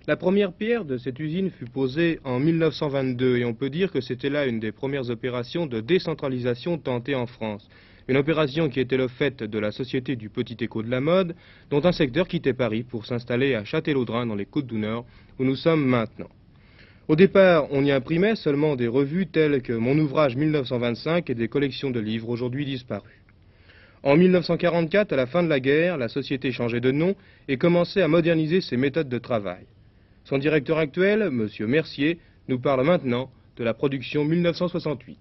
La première pierre de cette usine fut posée en 1922 et on peut dire que c'était là une des premières opérations de décentralisation tentées en France. Une opération qui était le fait de la Société du Petit Écho de la Mode, dont un secteur quittait Paris pour s'installer à Châtellerault dans les Côtes du Nord, où nous sommes maintenant. Au départ, on y imprimait seulement des revues telles que Mon ouvrage 1925 et des collections de livres aujourd'hui disparues. En 1944, à la fin de la guerre, la société changeait de nom et commençait à moderniser ses méthodes de travail. Son directeur actuel, M. Mercier, nous parle maintenant de la production 1968.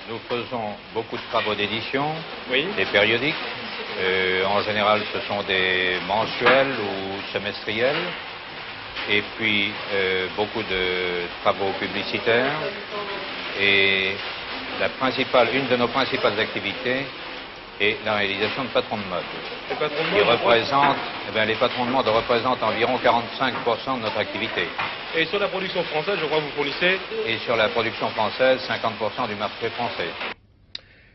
Nous faisons beaucoup de travaux d'édition, Oui. des périodiques. En général, ce sont des mensuels ou semestriels. Et puis, beaucoup de travaux publicitaires. Et une de nos principales activités est la réalisation de patrons de mode. Les patrons de mode, Les patrons de mode représentent environ 45% de notre activité. Et sur la production française, je crois que vous fournissez... Et sur la production française, 50% du marché français.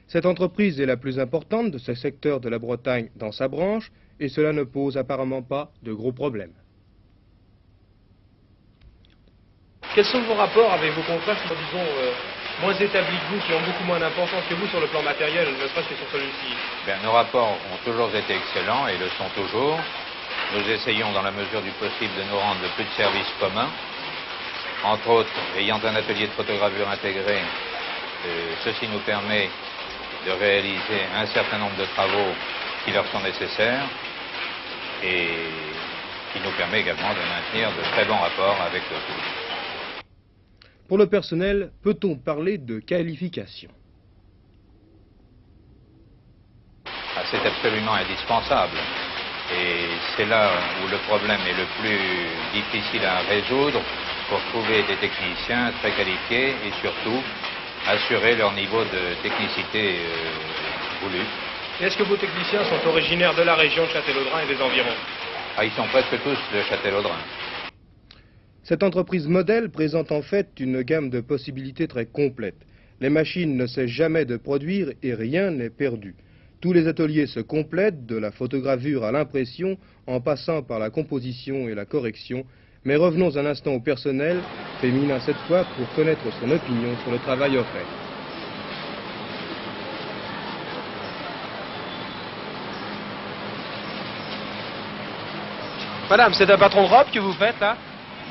Cette entreprise est la plus importante de ce secteur de la Bretagne dans sa branche et cela ne pose apparemment pas de gros problèmes. Quels sont vos rapports avec vos confrères qui sont, disons, moins établis que vous, qui ont beaucoup moins d'importance que vous sur le plan matériel, ne serait-ce que sur celui-ci? Nos rapports ont toujours été excellents et le sont toujours. Nous essayons dans la mesure du possible de nous rendre le plus de services communs. Entre autres, ayant un atelier de photogravure intégré, ceci nous permet de réaliser un certain nombre de travaux qui leur sont nécessaires et qui nous permet également de maintenir de très bons rapports avec le public. Pour le personnel, peut-on parler de qualification? C'est absolument indispensable. Et c'est là où le problème est le plus difficile à résoudre pour trouver des techniciens très qualifiés et surtout assurer leur niveau de technicité voulu. Et est-ce que vos techniciens sont originaires de la région de Châtellerault et des environs? Ils sont presque tous de Châtellerault. Cette entreprise modèle présente en fait une gamme de possibilités très complète. Les machines ne cessent jamais de produire et rien n'est perdu. Tous les ateliers se complètent, de la photogravure à l'impression, en passant par la composition et la correction. Mais revenons un instant au personnel, féminin cette fois, pour connaître son opinion sur le travail offert. Madame, c'est un patron de robe que vous faites, là?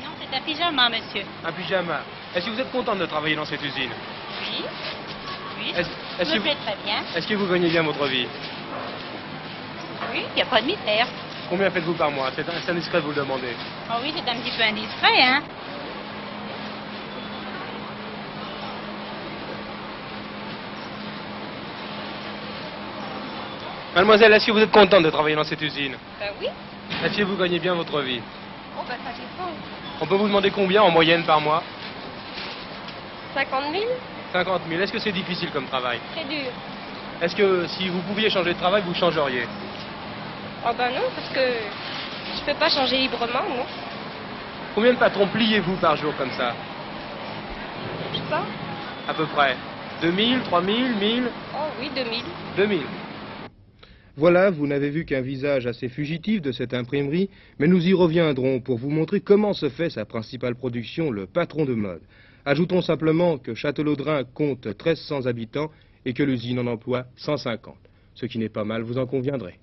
Non, c'est un pyjama, monsieur. Un pyjama. Est-ce que vous êtes contente de travailler dans cette usine? Oui. Oui, Est-ce je me que plais très bien. Est-ce que vous gagnez bien votre vie? Oui, il n'y a pas de mystère. Combien faites-vous par mois? C'est indiscret de vous le demander. Oh oui, c'est un petit peu indiscret, hein. Mademoiselle, est-ce que vous êtes contente de travailler dans cette usine? Oui. Est-ce que vous gagnez bien votre vie? Oh, ça dépend. On peut vous demander combien en moyenne par mois? 50 000? 50 000. Est-ce que c'est difficile comme travail? Très dur. Est-ce que si vous pouviez changer de travail, vous changeriez? Oh ben non, parce que je peux pas changer librement, non. Combien de patrons pliez-vous par jour comme ça? Je sais pas. À peu près. 2000, 3000, 1000? Oh oui, 2000. 2000. Voilà, vous n'avez vu qu'un visage assez fugitif de cette imprimerie, mais nous y reviendrons pour vous montrer comment se fait sa principale production, le patron de mode. Ajoutons simplement que Châtellerault compte 1300 habitants et que l'usine en emploie 150, ce qui n'est pas mal, vous en conviendrez.